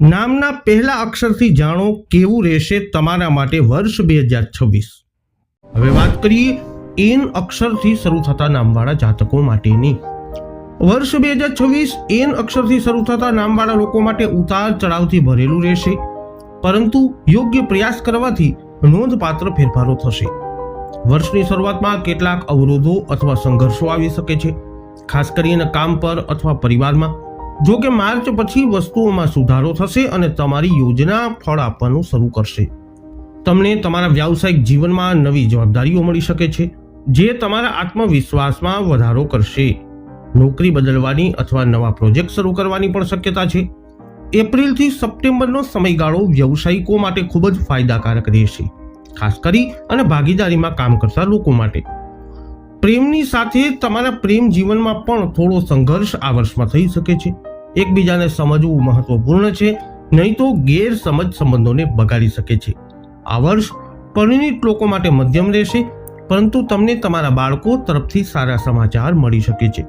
નામના પહેલા અક્ષરથી જાણો કેવું રહેશે તમારા માટે વર્ષ 2026। હવે વાત કરીએ એન અક્ષરથી શરૂ થતા નામવાળા જાતકો માટેની। વર્ષ 2026 એન અક્ષરથી શરૂ થતા નામવાળા લોકો માટે ઉતાર ચઢાવથી ભરેલું રહેશે, પરંતુ યોગ્ય પ્રયાસ કરવાથી નોંધપાત્ર ફેરફારો થશે। વર્ષની શરૂઆતમાં કેટલાક અવરોધો અથવા સંઘર્ષો આવી શકે છે, ખાસ કરીને કામ પર અથવા પરિવારમાં। જો કે માર્ચ પછી વસ્તુઓમાં સુધારો થશે અને તમારી યોજના ફળ આપવાનું શરૂ કરશે। તમને તમારા વ્યાવસાયિક જીવનમાં નવી જવાબદારીઓ મળી શકે છે, જે તમારા આત્મવિશ્વાસમાં વધારો કરશે। નોકરી બદલવાની અથવા નવા પ્રોજેક્ટ શરૂ કરવાની પણ શક્યતા છે। એપ્રિલથી સપ્ટેમ્બરનો સમયગાળો વ્યવસાયિકો માટે ખૂબ જ ફાયદાકારક રહેશે, ખાસ કરી અને ભાગીદારીમાં કામ કરતા લોકો માટે। પ્રેમની સાથે તમારા પ્રેમ જીવનમાં પણ થોડો સંઘર્ષ આ વર્ષમાં થઈ શકે છે। એકબીજાને સમજવું મહત્વપૂર્ણ છે, નહીં તો ગેરસમજ સંબંધોને બગાડી શકે છે। આ વર્ષ પરિણીત લોકો માટે મધ્યમ રહેશે, પરંતુ તમને તમારા બાળકો તરફથી સારા સમાચાર મળી શકે છે।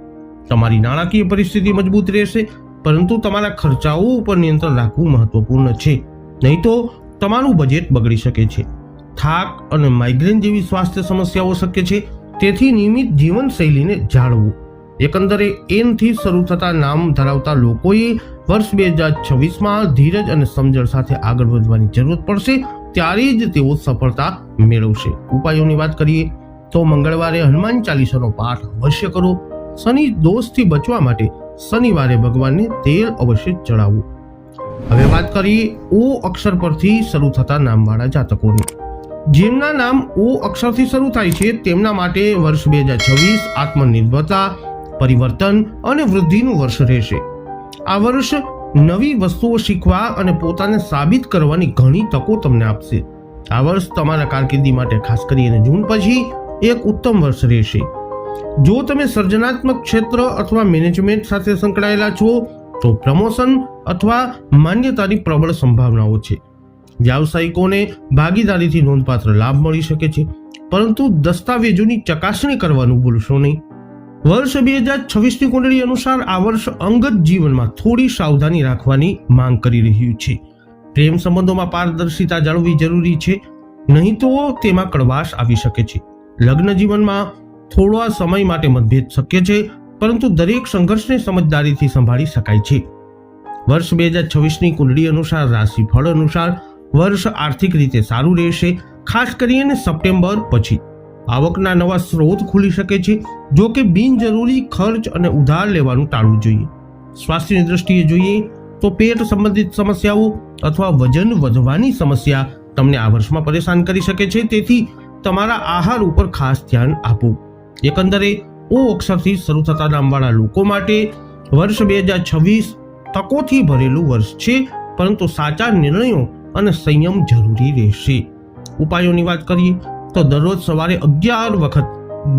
તમારી નાણાકીય પરિસ્થિતિ મજબૂત રહેશે, પરંતુ તમારા ખર્ચાઓ ઉપર નિયંત્રણ રાખવું મહત્વપૂર્ણ છે, નહીં તો તમારું બજેટ બગડી શકે છે। થાક અને માઇગ્રેન જેવી સ્વાસ્થ્ય સમસ્યાઓ શક્ય છે, તેથી નિયમિત જીવનશૈલીને જાળવો। એકંદરે એનથી શરૂ થતા નામ ધરાવતા લોકોએ વર્ષ 2026માં ધીરજ અને સમજણ સાથે આગળ વધવાની જરૂર પડશે, ત્યારે જ તેઓ સફળતા મેળવશે। ઉપાયોની વાત કરીએ તો મંગળવારે હનુમાન ચાલીસાનો પાઠ અવશ્ય કરો। શનિ દોષથી બચવા માટે શનિવારે ભગવાનને તેલ અવશ્ય ચડાવવું। હવે વાત કરીએ ઓ અક્ષર પરથી શરૂ થતા નામવાળા જાતકોની। જેમના નામ ઓ અક્ષરથી શરૂ થાય છે તેમના માટે વર્ષ 2026 આત્મનિર્ભરતા, પરિવર્તન અને વૃદ્ધિનું વર્ષ રહેશે। આ વર્ષ નવી વસ્તુઓ શીખવા અને પોતાને સાબિત કરવાની ઘણી તકો તમને આપશે। આ વર્ષ તમારા કારકિર્દી માટે ખાસ કરીને જૂન પછી એક ઉત્તમ વર્ષ રહેશે। જો તમે સર્જનાત્મક ક્ષેત્ર અથવા મેનેજમેન્ટ સાથે સંકળાયેલા છો તો પ્રમોશન અથવા માન્યતાની પ્રબળ સંભાવનાઓ છે। વ્યાવસાયિકોને ભાગીદારીથી નોંધપાત્ર લાભ મળી શકે છે, પરંતુ દસ્તાવેજોની ચકાસણી કરવાનું ભૂલશો નહીં। વર્ષ 2026ની કુંડળી અનુસાર આ વર્ષ અંગત જીવનમાં થોડી સાવધાની રાખવાની માંગ કરી રહ્યું છે। પ્રેમ સંબંધોમાં પારદર્શિતા જાળવવી જરૂરી છે, નહીં તો તેમાં કડવાશ આવી શકે છે। લગ્ન જીવનમાં થોડા સમય માટે મતભેદ શક્ય છે, પરંતુ દરેક સંઘર્ષને સમજદારીથી સંભાળી શકાય છે। વર્ષ 2026ની કુંડળી અનુસાર રાશિફળ અનુસાર વર્ષ આર્થિક રીતે સારું રહેશે, ખાસ કરીને સપ્ટેમ્બર પછી। આવકના નવા સ્ત્રોત ખુલી શકે છે, જો કે બિનજરૂરી ખર્ચ અને ઉધાર લેવાનું ટાળવું જોઈએ। સ્વાસ્થ્યની દ્રષ્ટિએ જોઈએ તો પેટ સંબંધિત સમસ્યાઓ અથવા વજન વધવાની સમસ્યા તમને આ વર્ષમાં પરેશાન કરી શકે છે, તેથી તમારા આહાર ઉપર ખાસ ધ્યાન આપો। એકંદરે ઓ અક્ષરથી શરૂ થતા નામવાળા લોકો માટે વર્ષ 2026 તકોથી ભરેલું વર્ષ છે, પરંતુ સાચા નિર્ણયો અને સંયમ જરૂરી રહેશે। ઉપાયોની વાત કરીએ તો દરરોજ સવારે 11 વખત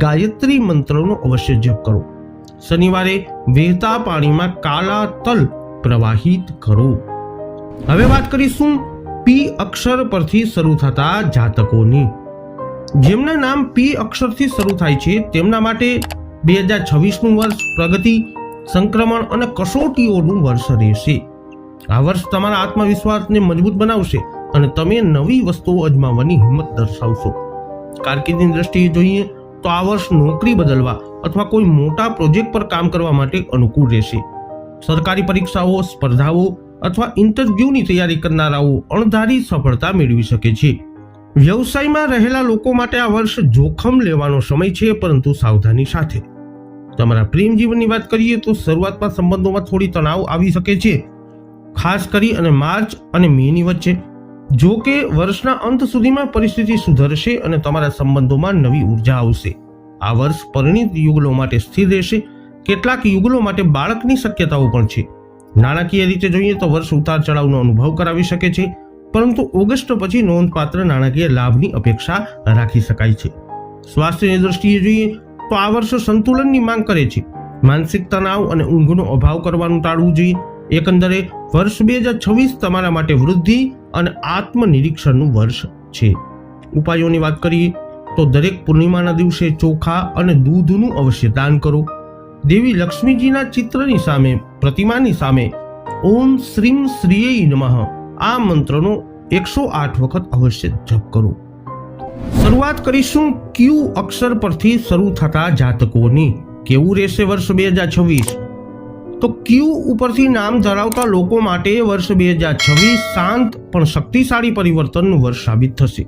ગાયત્રી મંત્રનો અવશ્ય જપ કરો। શનિવારે વહેતા પાણીમાં કાળા તલ પ્રવાહિત કરો। હવે વાત કરીશું પી અક્ષર પરથી શરૂ થતા જાતકોની। જેમના નામ પી અક્ષરથી શરૂ થાય છે તેમના માટે 2026નું વર્ષ પ્રગતિ, સંક્રમણ અને કસોટીઓનું વર્ષ રહેશે। આ વર્ષ તમારા આત્મવિશ્વાસને મજબૂત બનાવશે અને તમે નવી વસ્તુઓ અજમાવવાની હિંમત દર્શાવશો। કારકિર્દીની દ્રષ્ટિએ જોઈએ તો આ વર્ષ નોકરી બદલવા અથવા કોઈ મોટા પ્રોજેક્ટ પર કામ કરવા માટે અનુકૂળ રહેશે। સરકારી પરીક્ષાઓ, સ્પર્ધાઓ અથવા ઇન્ટરવ્યુની તૈયારી કરનારાઓ અણધારી સફળતા મેળવી શકે છે। વ્યવસાયમાં રહેલા લોકો માટે આ વર્ષ જોખમ લેવાનો સમય છે, પરંતુ સાવધાની સાથે। તમારા પ્રેમ જીવનની વાત કરીએ તો શરૂઆતમાં સંબંધોમાં થોડી તણાવ આવી શકે છે, ખાસ કરી અને માર્ચ અને મેની વચ્ચે। જો કે વર્ષના અંત સુધીમાં પરિસ્થિતિ સુધરશે અને તમારા સંબંધોમાં નવી ઉર્જા આવશે। આ વર્ષ પરિણીત યુગલો માટે સ્થિર રહેશે, કેટલાક યુગલો માટે બાળકની શક્યતાઓ પણ છે। નાણાકીય રીતે જોઈએ તો વર્ષ ઉતાર ચઢાવનો અનુભવ કરાવી શકે છે, પરંતુ ઓગસ્ટ પછી નોંધપાત્ર નાણાકીય લાભની અપેક્ષા રાખી શકાય છે। સ્વાસ્થ્યની દ્રષ્ટિએ જોઈએ તો આ વર્ષ સંતુલનની માંગ કરે છે। માનસિક તણાવ અને ઊંઘનો અભાવ કરવાનું ટાળવું જોઈએ। એકંદરે વર્ષ 2026 તમારા માટે વૃદ્ધિ અને આત્મનિરીક્ષણનું વર્ષ છે। ઉપાયોની વાત કરીએ તો દરેક પૂર્ણિમાના દિવસે ચોખા અને દૂધનું અવશ્ય દાન કરો। દેવી લક્ષ્મીજીના ચિત્રની સામે, પ્રતિમાની સામે ઓમ શ્રીમ શ્રીય નમઃ આ મંત્રનો 108 વખત અવશ્ય જપ કરો. શરૂઆત કરીશું ક્યુ અક્ષર પરથી શરૂ થતા જાતકોની. કેવું રહેશે વર્ષ 2026? તો ક્યુ ઉપરથી નામ ધરાવતા લોકો માટે વર્ષ 2026 શાંત પણ શક્તિશાળી પરિવર્તનનું વર્ષ સાબિત થશે.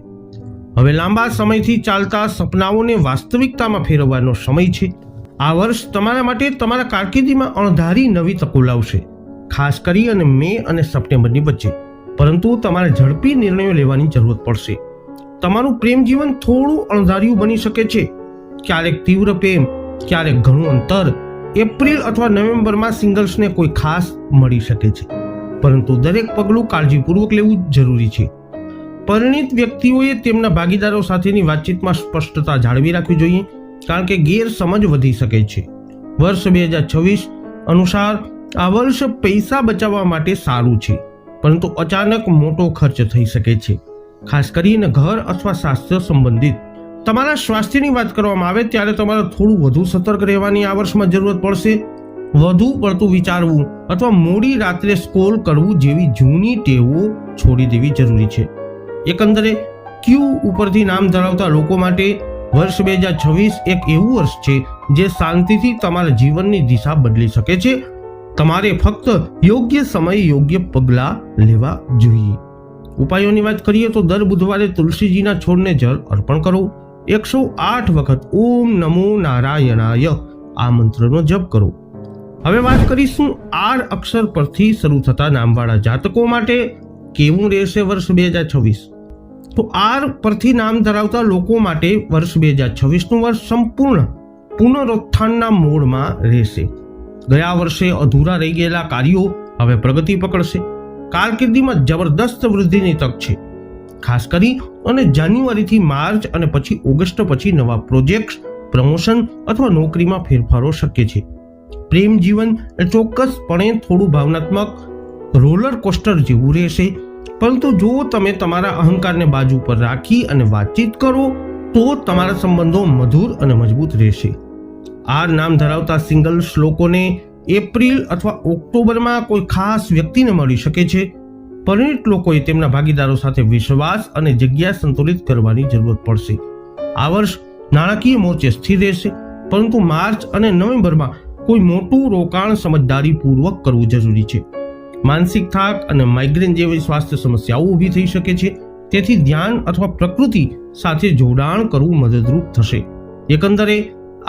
હવે લાંબા સમયથી ચાલતા સપનાઓને વાસ્તવિકતામાં ફેરવવાનો સમય છે. આ વર્ષ તમારા માટે તમારા કારકિર્દીમાં અણધારી નવી તકો લાવશે, ખાસ કરી અને મે અને સપ્ટેમ્બરની વચ્ચે. પરંતુ તમારે ઝડપી નિર્ણયો લેવાની જરૂરત પડશે. તમારું પ્રેમ જીવન થોડું અણધાર્યું બની શકે છે. ક્યારેક તીવ્ર પ્રેમ, ક્યારેક ઘણું અંતર. એપ્રિલ અથવા નવેમ્બરમાં સિંગલ્સને કોઈ ખાસ મળી શકે છે, પરંતુ દરેક પગલું કાળજીપૂર્વક લેવું જરૂરી છે. પરિણીત વ્યક્તિઓએ તેમના ભાગીદારો સાથેની વાતચીતમાં સ્પષ્ટતા જાળવી રાખવી જોઈએ, કારણ કે ગેરસમજ વધી શકે છે. વર્ષ 2026 અનુસાર આ વર્ષ પૈસા બચાવવા માટે સારું છે, પરંતુ અચાનક મોટો ખર્ચ થઈ શકે છે, ખાસ કરીને ઘર અથવા સ્વાસ્થ્ય સંબંધિત. તમારા સ્વાસ્થ્યની વાત કરવામાં આવે ત્યારે તમારે થોડું વધુ સતર્ક રહેવાની આ વર્ષમાં જરૂરત પડશે. વધુ પડતું વિચારવું અથવા મોડી રાત્રે સ્ક્રોલ કરવું જેવી જૂની ટેવો છોડી દેવી જરૂરી છે. એકંદરે ક્યુ ઉપરથી નામ ધરાવતા લોકો માટે વર્ષ 2026 એક એવું વર્ષ છે જે શાંતિથી તમારા જીવનની દિશા બદલી શકે છે. તમારે ફક્ત યોગ્ય સમયે યોગ્ય પગલાં લેવા જોઈએ. ઉપાયોની વાત કરીએ તો દર બુધવારે તુલસીજીના છોડને જળ અર્પણ કરો. 108 વખત ઓમ નમો નારાયણાય આ મંત્રનો જપ કરો. હવે વાત કરીશું આર અક્ષર પરથી શરૂ થતા નામવાળા જાતકો માટે કેવું રહેશે વર્ષ 2026. તો આર પરથી નામ ધરાવતા લોકો માટે વર્ષ 2026નું વર્ષ સંપૂર્ણ પુનરુત્થાનના મોડમાં રહેશે. ગયા વર્ષે અધૂરા રહી ગયેલા કાર્યો હવે પ્રગતિ પકડશે. કારકિર્દીમાં જબરદસ્ત વૃદ્ધિની તક છે. ખાસ કરી અને જાન્યુઆરીથી માર્ચ અને પછી ઓગસ્ટ પછી નવા પ્રોજેક્ટ્સ, પ્રમોશન અથવા નોકરીમાં ફેરફારો શક્ય છે. પ્રેમ જીવન ચોક્કસપણે થોડું ભાવનાત્મક રોલર કોસ્ટર જેવું રહેશે, પરંતુ જો તમે તમારા અહંકારને બાજુ પર રાખી અને વાતચીત કરો તો તમારા સંબંધો મધુર અને મજબૂત રહેશે. આ નામ ધરાવતા સિંગલ્સ લોકોને એપ્રિલ અથવા ઓક્ટોબરમાં કોઈ ખાસ વ્યક્તિને મળી શકે છે. પરિણીત લોકોએ તેમના ભાગીદારો સાથે વિશ્વાસ અને જગ્યા સંતુલિત કરવાની જરૂરત પડશે. આ વર્ષ નાણાકીય મોરચે સ્થિર રહેશે, પરંતુ માર્ચ અને નવેમ્બરમાં કોઈ મોટું રોકાણ સમજદારીપૂર્વક કરવું જરૂરી છે. માનસિક થાક અને માઇગ્રેન જેવી સ્વાસ્થ્ય સમસ્યાઓ ઊભી થઈ શકે છે, તેથી ધ્યાન અથવા પ્રકૃતિ સાથે જોડાણ કરવું મદદરૂપ થશે. એકંદરે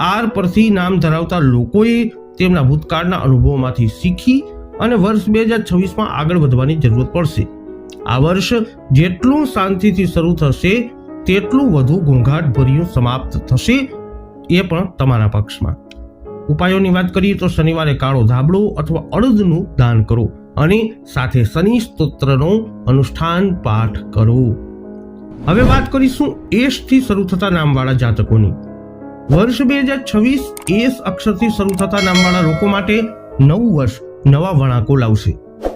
આર પરથી નામ ધરાવતા લોકોએ તેમના ભૂતકાળના અનુભવોમાંથી શીખી અને વર્ષ 2026માં આગળ વધવાની જરૂરત પડશે. આ વર્ષ જેટલું શાંતિથી શરૂ થશે તેટલું વધુ ઘોંઘાટ ભર્યું સમાપ્ત થશે, એ પણ તમારા પક્ષમાં. ઉપાયોની વાત કરીએ તો શનિવારે કાળો ધાબળો અથવા અડદનું દાન કરો અને સાથે શનિ સ્તોત્રનો અનુષ્ઠાન પાઠ કરો. હવે વાત કરીશું એસ થી શરૂ થતા નામવાળા જાતકોની. વર્ષ 2026 એસ અક્ષરથી શરૂ થતા નામવાળા લોકો માટે નવું વર્ષ નવા વળાંકો લાવશે.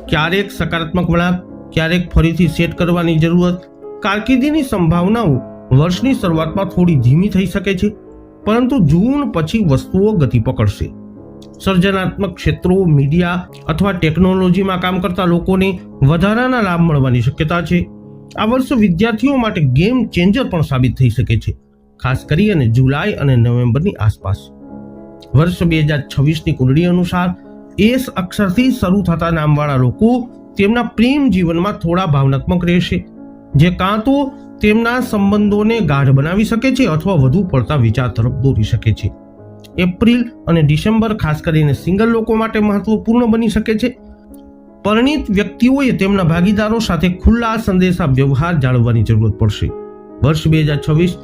ક્યારેક સકારાત્મક વળાંક, ક્યારેક ફરીથી સેટ કરવાની જરૂરત. કારકિર્દીની સંભાવનાઓ વર્ષની શરૂઆતમાં થોડી ધીમી થઈ શકે છે, પરંતુ જૂન પછી વસ્તુઓ ગતિ પકડશે. સર્જનાત્મક ક્ષેત્રો, મીડિયા અથવા ટેકનોલોજીમાં કામ કરતા લોકોને વધારાના લાભ મળવાની શક્યતા છે. આ વર્ષ વિદ્યાર્થીઓ માટે ગેમ ચેન્જર પણ સાબિત થઈ શકે છે, ખાસ કરી અને જુલાઈ અને નવેમ્બરની આસપાસ. વર્ષ 2026ની કુંડળી અનુસાર એસ અક્ષરથી શરૂ થતા નામવાળા લોકો તેમના પ્રેમ જીવનમાં થોડા ભાવનાત્મક રહેશે, જે કાં તો તેમના સંબંધોને ગાઢ બનાવી શકે છે અથવા વધુ પડતા વિચાર તરફ દોરી શકે છે. એપ્રિલ અને ડિસેમ્બર ખાસ કરીને સિંગલ લોકો માટે મહત્વપૂર્ણ બની શકે છે. પરિણીત વ્યક્તિઓએ તેમના ભાગીદારો સાથે ખુલ્લા સંદેશા વ્યવહાર જાળવવાની જરૂરત પડશે. વર્ષ 2026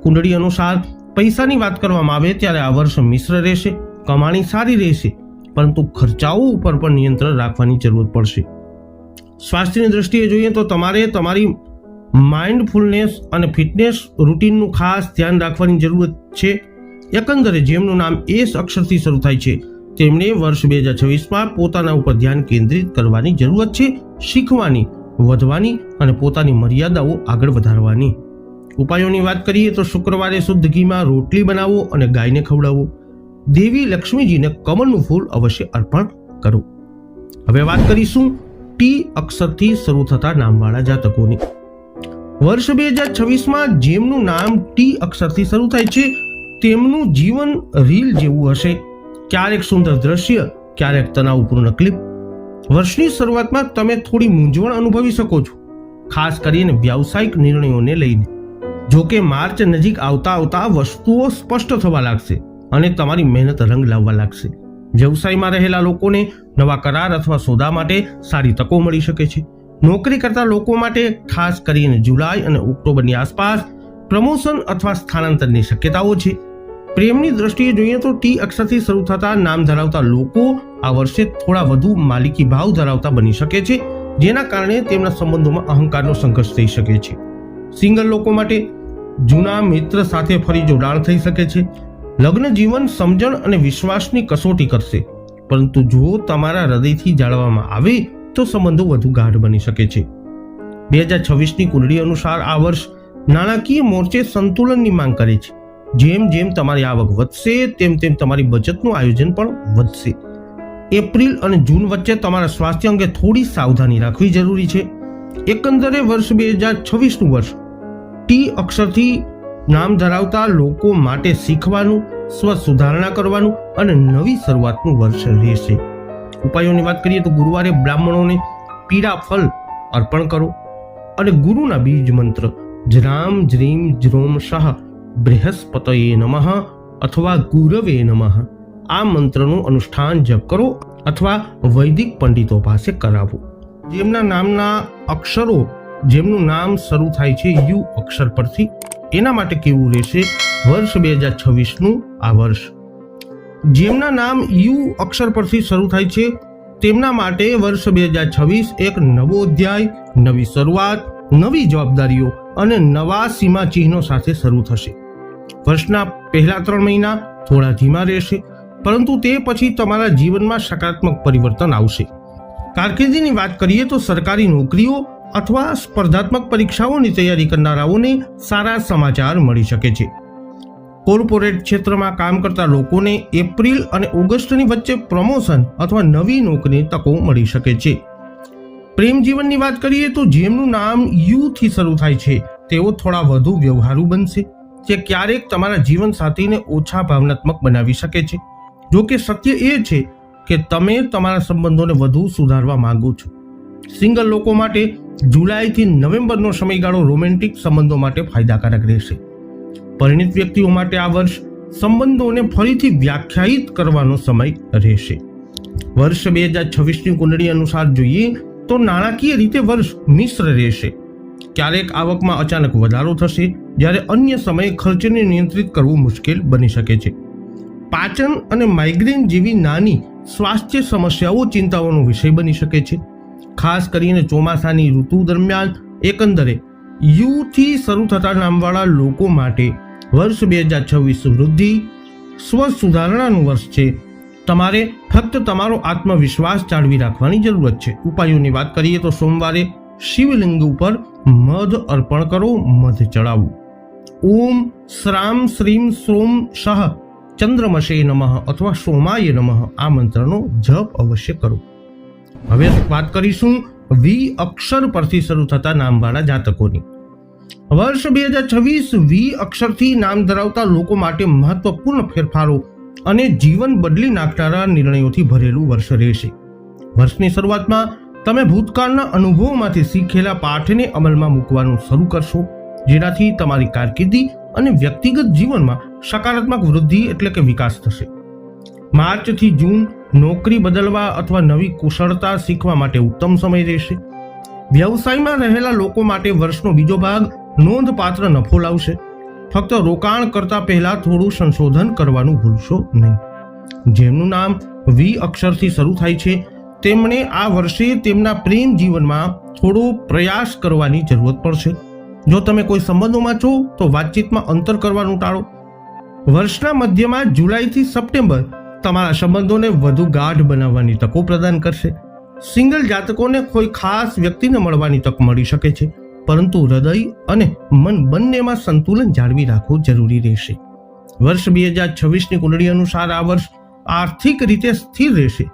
કુંડળી અનુસાર પૈસાની વાત કરવામાં આવે ત્યારે આ વર્ષ મિશ્ર રહેશે. કમાણી સારી રહેશે, પરંતુ ખર્ચાઓ ઉપર પણ નિયંત્રણ રાખવાની જરૂરત પડશે. સ્વાસ્થ્યની દ્રષ્ટિએ જોઈએ તો તમારે તમારી માઇન્ડફુલનેસ અને ફિટનેસ રૂટીનનું ખાસ ધ્યાન રાખવાની જરૂરત છે. એકંદરે જેમનું નામ એસ અક્ષરથી શરૂ થાય છે તેમણે વર્ષ 2026માં પોતાના ઉપર ધ્યાન કેન્દ્રિત કરવાની જરૂરત છે, શીખવાની, વધવાની અને પોતાની મર્યાદાઓ આગળ વધારવાની. ઉપાયોની વાત કરીએ તો શુક્રવારે શુદ્ધ ઘીમાં રોટલી બનાવો અને ગાયને ખવડાવો. દેવી લક્ષ્મીજીને કમળનું ફૂલ અવશ્ય અર્પણ કરો. હવે વાત કરીશું ટી અક્ષરથી શરૂ થતા નામવાળા જાતકોની. વર્ષ 2026માં જેમનું નામ ટી અક્ષરથી શરૂ થાય છે તેમનું જીવન રીલ જેવું હશે. ક્યારેક સુંદર દ્રશ્ય, ક્યારેક તણાવપૂર્ણ ક્લિપ. વર્ષની શરૂઆતમાં તમે થોડી મૂંઝવણ અનુભવી શકો છો, ખાસ કરીને વ્યાવસાયિક નિર્ણયોને લઈને. જો કે માર્ચ નજીક આવતા આવતા વસ્તુઓ સ્પષ્ટ થવા લાગશે અને તમારી મહેનત રંગ લાવવા લાગશે. વ્યવસાયમાં રહેલા લોકોને નવા કરાર અથવા સોદા માટે સારી તકો મળી શકે છે. નોકરી કરતા લોકો માટે ખાસ કરીને જુલાઈ અને ઓક્ટોબરની આસપાસ પ્રમોશન અથવા સ્થાનાંતરની શક્યતાઓ છે. પ્રેમની દ્રષ્ટિએ જોઈએ તો ટી અક્ષરથી શરૂ થતા નામ ધરાવતા લોકો આ વર્ષે થોડા વધુ માલિકી ભાવ ધરાવતા બની શકે છે, જેના કારણે તેમના સંબંધોમાં અહંકારનો સંઘર્ષ થઈ શકે છે. સિંગલ લોકો માટે જૂના મિત્ર સાથે ફરી જોડાણ થઈ શકે છે. લગ્ન જીવન સમજણ અને વિશ્વાસની કસોટી કરશે, પરંતુ જો તમારા હૃદયથી જાળવવામાં આવે તો સંબંધો વધુ ગાઢ બની શકે છે. 2026ની કુંડળી અનુસાર આ વર્ષ નાણાકીય મોરચે સંતુલનની માંગ કરે છે. જેમ જેમ તમારી આવક વધશે તેમ તેમ તમારી બચતનું આયોજન પણ વધશે. એપ્રિલ અને જૂન વચ્ચે તમારા સ્વાસ્થ્ય અંગે થોડી સાવધાની રાખવી જરૂરી છે. એકંદરે વર્ષ 2026નું વર્ષ ટી અક્ષરથી નામ ધરાવતા લોકો માટે શીખવાનું, સ્વ સુધારણા કરવાનું અને નવી શરૂઆતનું વર્ષ રહેશે. ઉપાયોની વાત કરીએ તો ગુરુવારે બ્રાહ્મણોને પીળા ફળ અર્પણ કરો અને ગુરુના બીજ મંત્ર જ્રામ જ્રીમ જ્રોમ શાહ બૃહસ્પતયે નમઃ અથવા ગુરવે નમઃ આ મંત્રનું અનુષ્ઠાન જપ કરો અથવા વૈદિક પંડિતો પાસે કરાવો. જેમના નામના અક્ષરો જેમનું નામ શરૂ થાય છે યુ અક્ષર પરથી, એના માટે કેવું રહેશે વર્ષ 2026નું આ વર્ષ? જેમના નામ યુ અક્ષર પરથી શરૂ થાય છે તેમના માટે વર્ષ 2026 એક નવો અધ્યાય, નવી શરૂઆત, નવી જવાબદારીઓ અને નવા સીમા ચિહ્નો સાથે શરૂ થશે. વર્ષના પહેલા 3 મહિના થોડા ધીમા રહેશે, પરંતુ તે પછી તમારા જીવનમાં સકારાત્મક પરિવર્તન આવશે. કારકિર્દીની વાત કરીએ તો સરકારી નોકરીઓ અથવા સ્પર્ધાત્મક પરીક્ષાઓની તૈયારી કરનારાઓને સારા સમાચાર મળી શકે છે. કોર્પોરેટ ક્ષેત્રમાં કામ કરતા લોકોને એપ્રિલ અને ઓગસ્ટની વચ્ચે પ્રમોશન અથવા નવી નોકરીની તકો મળી શકે છે. પ્રેમ જીવનની વાત કરીએ તો જેમનું નામ યુ થી શરૂ થાય છે તેઓ થોડા વધુ વ્યવહારુ બનશે, જે ક્યારેક તમારા જીવનસાથીને ઓછા ભાવનાત્મક બનાવી શકે છે. જો કે સત્ય એ છે કે તમે તમારા સંબંધોને વધુ સુધારવા માંગો છો. સિંગલ લોકો માટે જુલાઈથી નવેમ્બરનો સમયગાળો રોમેન્ટિક સંબંધો માટે ફાયદાકારક રહેશે. પરિણિત વ્યક્તિઓ માટે આ વર્ષ સંબંધોને ફરીથી વ્યાખ્યાયિત કરવાનો સમય રહેશે. વર્ષ 2026ની કુંડળી અનુસાર જોઈએ તો નાણાકીય રીતે વર્ષ મિશ્ર રહેશે. ક્યારેક આવકમાં અચાનક વધારો થશે, જ્યારે અન્ય સમયે ખર્ચને નિયંત્રિત કરવું મુશ્કેલ બની શકે છે. પાચન અને માઇગ્રેન જેવી નાની સ્વાસ્થ્ય સમસ્યાઓ ચિંતાઓનો વિષય બની શકે છે. ખાસ કરીને ચોમાસાની ઋતુ દરમિયાન એકંદરે યુ થી શરૂ થતા નામવાળા લોકો માટે વર્ષ 2026 વૃદ્ધિ, સ્વ સુધારણાનું વર્ષ છે. તમારે ફક્ત તમારો આત્મવિશ્વાસ જાળવી રાખવાની જરૂરત છે. ઉપાયોની વાત કરીએ તો સોમવારે શિવલિંગ ઉપર મધ અર્પણ કરો, મધ ચડાવવું. ઓમ શ્રામ શ્રીમ શ્રોમ શાહ ચંદ્રમશે નમઃ અથવા સોમાય નમઃ આ મંત્રનો જપ અવશ્ય કરો. હવે વાત કરીશું વી અક્ષર પરથી શરૂ થતા નામવાળા જાતકોની. વર્ષ 2026 વી અક્ષરથી નામ ધરાવતા લોકો માટે મહત્વપૂર્ણ ફેરફારો અને જીવન બદલી નાખનારા નિર્ણયોથી ભરેલું વર્ષ રહેશે. વર્ષની શરૂઆતમાં તમે ભૂતકાળના અનુભવોમાંથી શીખેલા પાઠને અમલમાં મૂકવાનું શરૂ કરશો, જેનાથી તમારી કારકિર્દી અને વ્યક્તિગત જીવનમાં સકારાત્મક વૃદ્ધિ એટલે કે વિકાસ થશે. માર્ચથી જૂન નોકરી બદલવા અથવા નવી કુશળતા શીખવા માટે ઉત્તમ સમય રહેશે. વ્યવસાયમાં રહેલા લોકો માટે વર્ષનો બીજો ભાગ નોંધપાત્ર નફો લાવશે. ફક્ત રોકાણ કરતા પહેલા થોડું સંશોધન કરવાનું ભૂલશો નહીં. જેમનું નામ વી અક્ષરથી શરૂ થાય છે તેમણે આ વર્ષે તેમના પ્રેમ જીવનમાં થોડો પ્રયાસ કરવાની જરૂરત પડશે. જો તમે કોઈ સંબંધોમાં છો તો વાતચીતમાં અંતર કરવાનું ટાળો. વર્ષના મધ્યમાં જુલાઈથી સપ્ટેમ્બર તમારા સંબંધોને વધુ ગાઢ બનાવવાની તકો પ્રદાન કરશે. સિંગલ જાતકોને કોઈ ખાસ વ્યક્તિને મળવાની તક મળી શકે છે, પરંતુ હૃદય અને મન બંનેમાં સંતુલન જાળવી રાખવું જરૂરી રહેશે. વર્ષ 2026ની કુંડળી અનુસાર આ વર્ષ આર્થિક રીતે સ્થિર રહેશે,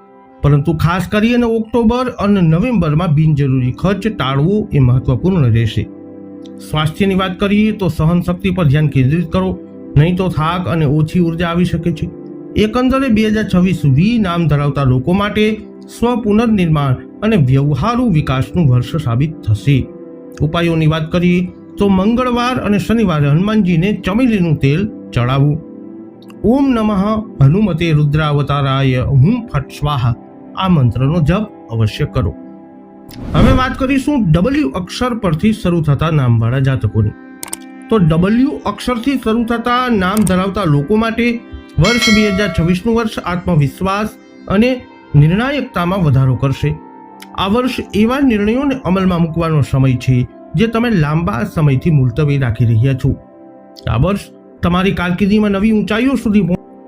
પરંતુ ખાસ કરીને ઓક્ટોબર અને નવેમ્બરમાં બિનજરૂરી ખર્ચ ટાળવો એ મહત્વપૂર્ણ રહેશે. સ્વાસ્થ્યની વાત કરીએ તો સહનશક્તિ પર ધ્યાન કેન્દ્રિત કરો, નહીં તો થાક અને ઓછી ઉર્જા આવી શકે છે. એકંદરે 2026 વી નામ ધરાવતા લોકો માટે સ્વ પુનર્નિર્માણ અને વ્યવહારુ વિકાસનું વર્ષ સાબિત થશે. ઉપાયોની વાત કરીએ તો મંગળવાર અને શનિવારે હનુમાનજીને ચમેલીનું તેલ ચડાવવું. ઓમ નમઃ હનુમતે રુદ્રાવતારાય હુમ ફટ સ્વાહા આ મંત્રનો જપ અવશ્ય કરો. હવે વાત કરીશું ડબલ્યુ અક્ષર પરથી શરૂ થતા નામવાળા જાતકોની. તો ડબલ્યુ અક્ષરથી શરૂ થતા નામ ધરાવતા લોકો માટે વર્ષ 2026નું વર્ષ આત્મવિશ્વાસ અને નિર્ણાયકતામાં વધારો કરશે. આ વર્ષ એવા નિર્ણયોને અમલમાં મૂકવાનો સમય છે જે તમે લાંબા સમયથી મુલતવી રાખી રહ્યા છો. આ વર્ષ તમારી કારકિર્દીમાં નવી ઊંચાઈઓ સુધી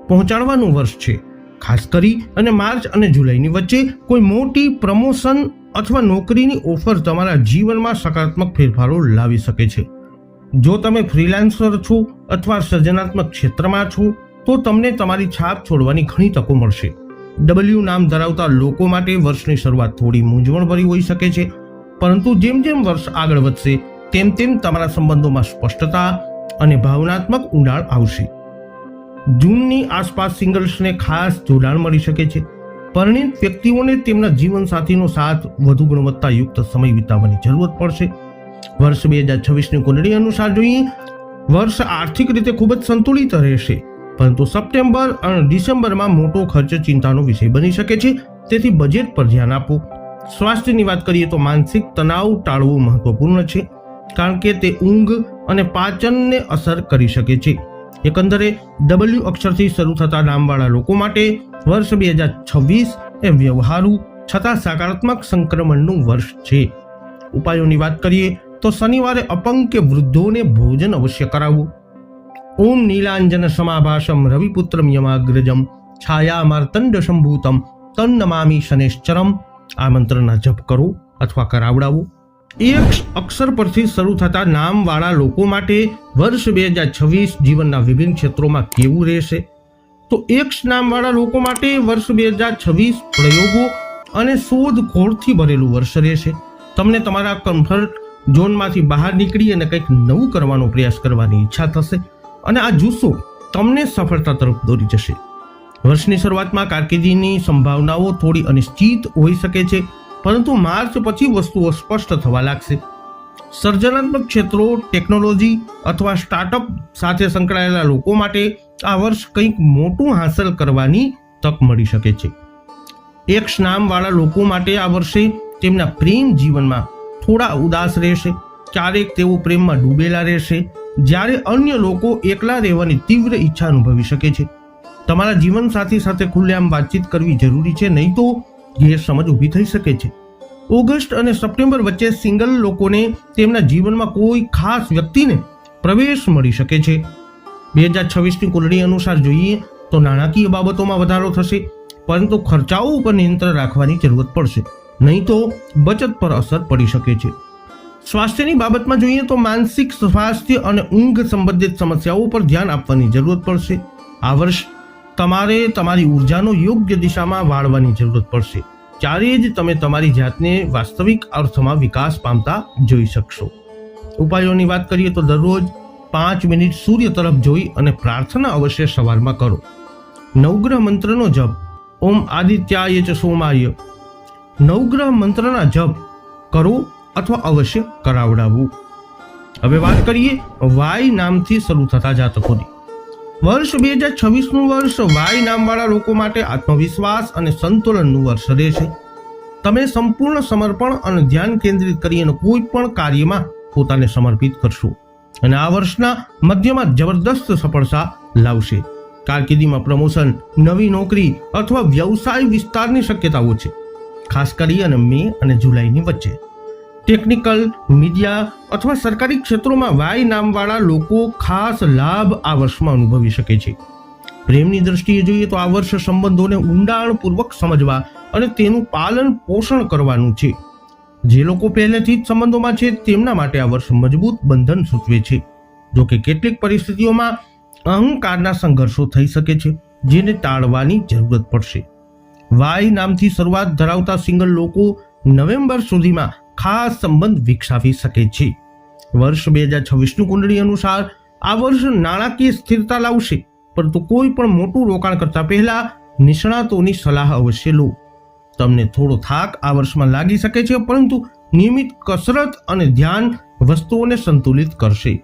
પહોંચાડવાનું વર્ષ છે. ખાસ કરી અને માર્ચ અને જુલાઈની વચ્ચે કોઈ મોટી પ્રમોશન અથવા નોકરીની ઓફર તમારા જીવનમાં સકારાત્મક ફેરફારો લાવી શકે છે. જો તમે ફ્રીલાન્સર છો અથવા સર્જનાત્મક ક્ષેત્રમાં છો તો તમને તમારી છાપ છોડવાની ઘણી તકો મળશે. ડબલ્યુ નામ ધરાવતા લોકો માટે વર્ષની શરૂઆત થોડી મૂંઝવણભરી હોઈ શકે છે, પરંતુ જેમ જેમ વર્ષ આગળ વધશે તેમ તેમ તમારા સંબંધોમાં સ્પષ્ટતા અને ભાવનાત્મક ઊંડાણ આવશે. જૂનની આસપાસ સિંગલ્સને ખાસ જોડાણ મળી શકે છે. પરિણીત વ્યક્તિઓને તેમના જીવનસાથીનો સાથ વધુ ગુણવત્તાયુક્ત સમય વિતાવવાની જરૂરત પડશે. વર્ષ 2026ની કુંડળી અનુસાર જોઈએ, વર્ષ આર્થિક રીતે ખૂબ જ સંતુલિત રહેશે, પરંતુ સપ્ટેમ્બર અને ડિસેમ્બરમાં મોટો ખર્ચ ચિંતાનો વિષય બની શકે છે, તેથી બજેટ પર ધ્યાન આપો. સ્વાસ્થ્યની વાત કરીએ તો માનસિક તણાવ ટાળવું મહત્વપૂર્ણ છે, કારણ કે તે ઊંઘ અને પાચનને અસર કરી શકે છે. એકંદરે ડબલ્યુ અક્ષરથી શરૂ થતા નામવાળા લોકો માટે વર્ષ 2026 એ વ્યવહારુ છતાં સકારાત્મક સંક્રમણનું વર્ષ છે. ઉપાયોની વાત કરીએ તો શનિવારે અપંગ કે વૃદ્ધોને ભોજન અવશ્ય કરાવવું. ઓમ નીલાંજન સમાભાસમ રવિપુત્રમ યમાગ્રજમ છાયા માર્તંડ સંભૂતમ તન્નમામી શનેશ્ચરમ આ મંત્રના જપ કરો અથવા કરાવડાવો. એક અક્ષર પરથી શરૂ થતા નામવાળા લોકો માટે વર્ષ 2026 જીવનના વિભિન્ન ક્ષેત્રોમાં કેવું રહેશે? તો એક નામવાળા લોકો માટે વર્ષ 2026 પ્રયોગો અને શોધખોળથી ભરેલું વર્ષ રહેશે. તમને તમારા કમ્ફર્ટ ઝોનમાંથી બહાર નીકળી અને કંઈક નવું કરવાનો પ્રયાસ કરવાની ઈચ્છા થશે અને આ જુસ્સો તમને સફળતા તરફ દોરી જશે. વર્ષની શરૂઆતમાં કારકિર્દીની સંભાવનાઓ થોડી અનિશ્ચિત હોઈ શકે છે, પરંતુ માર્ચ પછી વસ્તુઓ સ્પષ્ટ થવા લાગશે. સર્જનાત્મક ક્ષેત્રો, ટેકનોલોજી અથવા સ્ટાર્ટઅપ સાથે સંકળાયેલા લોકો માટે આ વર્ષ કંઈક મોટું હાંસલ કરવાની તક મળી શકે છે. એક નામવાળા લોકો માટે આ વર્ષે તેમના પ્રેમ જીવનમાં થોડા ઉદાસ રહેશે. ક્યારેક તેઓ પ્રેમમાં ડૂબેલા રહેશે, જ્યારે અન્ય લોકો એકલા રહેવાની તીવ્ર ઈચ્છા અનુભવી શકે છે. તમારા જીવનસાથી સાથે ખુલ્લેઆમ વાતચીત કરવી જરૂરી છે, નહીં તો ગેરસમજ ઊભી થઈ શકે છે. ઓગસ્ટ અને સપ્ટેમ્બર વચ્ચે સિંગલ લોકોને તેમના જીવનમાં કોઈ ખાસ વ્યક્તિને પ્રવેશ મળી શકે છે. 2026ની કુંડળી અનુસાર જોઈએ તો નાણાકીય બાબતોમાં વધારો થશે, પરંતુ ખર્ચાઓ ઉપર નિયંત્રણ રાખવાની જરૂરત પડશે, નહીં તો બચત પર અસર પડી શકે છે. સ્વાસ્થ્યની બાબતમાં જોઈએ તો માનસિક સ્વાસ્થ્ય અને ઊંઘ સંબંધિત સમસ્યાઓ પર ધ્યાન આપવાની જરૂરત પડશે. આ વર્ષ તમારે તમારી ઉર્જાનો યોગ્ય દિશામાં વાળવાની જરૂરત પડશે, ત્યારે જ તમે તમારી જાતને વાસ્તવિક અર્થમાં વિકાસ પામતા જોઈ શકશો. ઉપાયોની વાત કરીએ તો દરરોજ 5 મિનિટ સૂર્ય તરફ જોઈ અને પ્રાર્થના અવશ્ય સવારમાં કરો. નવગ્રહ મંત્રનો જપ ઓમ આદિત્યાય ચ સોમાય નવગ્રહ મંત્રના જપ કરો અથવા અવશ્ય કરાવડાવવું. હવે વાત કરીએ વાય નામથી શરૂ થતા જાતકોની. વર્ષ 2026નું વર્ષ વાય નામવાળા લોકો માટે આત્મવિશ્વાસ અને સંતુલનનું વર્ષ રહેશે. તમે સંપૂર્ણ સમર્પણ અને ધ્યાન કેન્દ્રિત કરીને કોઈ પણ કાર્યમાં પોતાને સમર્પિત કરશો અને આ વર્ષના મધ્યમાં જબરદસ્ત સફળતા લાવશે. કારકિર્દીમાં પ્રમોશન, નવી નોકરી અથવા વ્યવસાય વિસ્તારની શક્યતાઓ છે, ખાસ કરી અને મે અને જુલાઈની વચ્ચે. ટેકનિકલ, મીડિયા અથવા સરકારી ક્ષેત્રોમાં વાય નામવાળા લોકો ખાસ લાભ આ વર્ષમાં અનુભવી શકે છે. પ્રેમની દ્રષ્ટિએ જોઈએ તો આ વર્ષ સંબંધોને ઊંડાણપૂર્વક સમજવા અને તેનું પાલન પોષણ કરવાનું છે. જે લોકો પહેલેથી જ સંબંધોમાં છે તેમના માટે આ વર્ષ મજબૂત બંધન સૂચવે છે. જોકે કેટલીક પરિસ્થિતિઓમાં અહંકારના સંઘર્ષો થઈ શકે છે, જેને ટાળવાની જરૂરત પડશે. વાય નામથી શરૂઆત ધરાવતા સિંગલ લોકો નવેમ્બર સુધીમાં ખાસ સંબંધ વિકસાવી શકે છે. વર્ષ 2026ની કુંડળી અનુસાર આ વર્ષ નાણાકીય સ્થિરતા લાવશે, પરંતુ કોઈ પણ મોટું રોકાણ કરતા પહેલા નિષ્ણાતોની સલાહ અવશ્ય લો. તમને થોડો થાક આ વર્ષમાં લાગી શકે છે, પરંતુ નિયમિત કસરત અને ધ્યાન વસ્તુઓને સંતુલિત કરશે.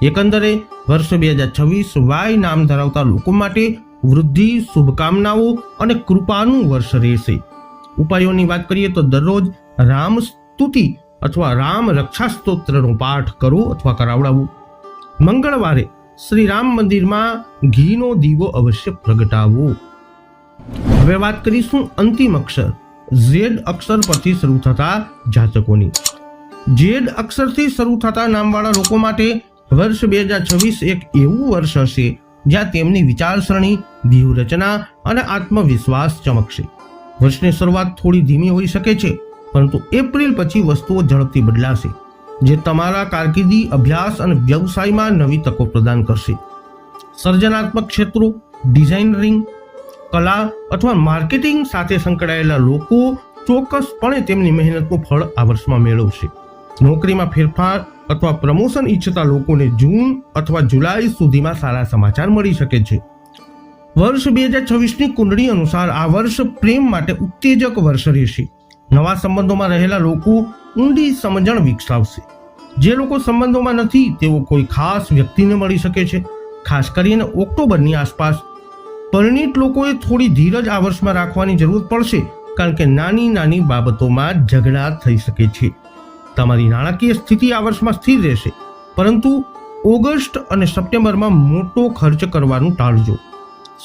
એકંદરે વર્ષ 2026 વાય નામ ધરાવતા લોકો માટે વૃદ્ધિ, શુભકામનાઓ અને કૃપાનું વર્ષ રહેશે. ઉપાયોની વાત કરીએ તો દરરોજ રામ સ્તુતિ અથવા રામ રક્ષા સ્તોત્રનો પાઠ કરો અથવા કરાવડાવો. મંગળવારે શ્રી રામ મંદિરમાં ઘીનો દીવો અવશ્ય પ્રગટાવો. હવે વાત કરીશું અંતિમ અક્ષર ઝેડ અક્ષર પરથી શરૂ થતા જાતકોની. ઝેડ અક્ષરથી શરૂ થતા નામવાળા લોકો માટે વર્ષ 2026 એક એવું વર્ષ હશે જ્યાં તેમની વિચારસરણી, વ્યૂહરચના અને આત્મવિશ્વાસ ચમકશે. વર્ષની શરૂઆત થોડી ધીમી હોઈ શકે છે, પરંતુ એપ્રિલ પછી વસ્તુઓ ઝડપથી બદલાશે, જે તમારા કારકિર્દી, અભ્યાસ અને વ્યવસાયમાં નવી તકો પ્રદાન કરશે. સર્જનાત્મક ક્ષેત્રો, ડિઝાઇનરિંગ, કલા અથવા માર્કેટિંગ સાથે સંકળાયેલા લોકો ચોક્કસપણે તેમની મહેનતનું ફળ આ વર્ષમાં મેળવશે. નોકરીમાં ફેરફાર અથવા પ્રમોશન ઈચ્છતા લોકોને જૂન અથવા જુલાઈ સુધીમાં સારા સમાચાર મળી શકે છે. વર્ષ 2026ની કુંડળી અનુસાર આ વર્ષ પ્રેમ માટે ઉત્તેજક વર્ષ રહેશે. નવા સંબંધોમાં રહેલા લોકો ઊંડી સમજણ વિકસાવશે. જે લોકો સંબંધોમાં નથી તેઓ કોઈ ખાસ વ્યક્તિને મળી શકે છે, ખાસ કરીને ઓક્ટોબરની આસપાસ. પરિણીત લોકોએ થોડી ધીરજ આ વર્ષમાં રાખવાની જરૂર પડશે, કારણ કે નાની નાની બાબતોમાં ઝઘડા થઈ શકે છે. તમારી નાણાકીય સ્થિતિ આ વર્ષમાં સ્થિર રહેશે, પરંતુ ઓગસ્ટ અને સપ્ટેમ્બરમાં મોટો ખર્ચ કરવાનું ટાળજો.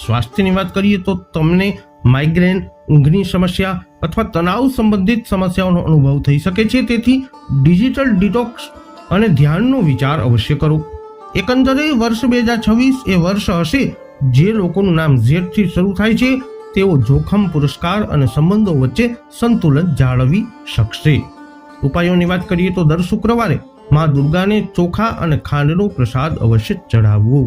સ્વાસ્થ્યની વાત કરીએ તો તમને માઇગ્રેન, ઊંઘની સમસ્યા અથવા તણાવ સંબંધિત સમસ્યાઓનો અનુભવ થઈ શકે છે. તેથી ડિજિટલ ડિટોક્સ અને ધ્યાનનો વિચાર અવશ્ય કરો. એકંદરે વર્ષ 2026 એ વર્ષ હશે જે લોકોનું નામ ઝેડથી શરૂ થાય છે તેઓ જોખમ, પુરસ્કાર અને સંબંધો વચ્ચે સંતુલન જાળવી શકશે. ઉપાયોની વાત કરીએ તો દર શુક્રવારે મા દુર્ગાને ચોખા અને ખાંડનો પ્રસાદ અવશ્ય ચઢાવવો.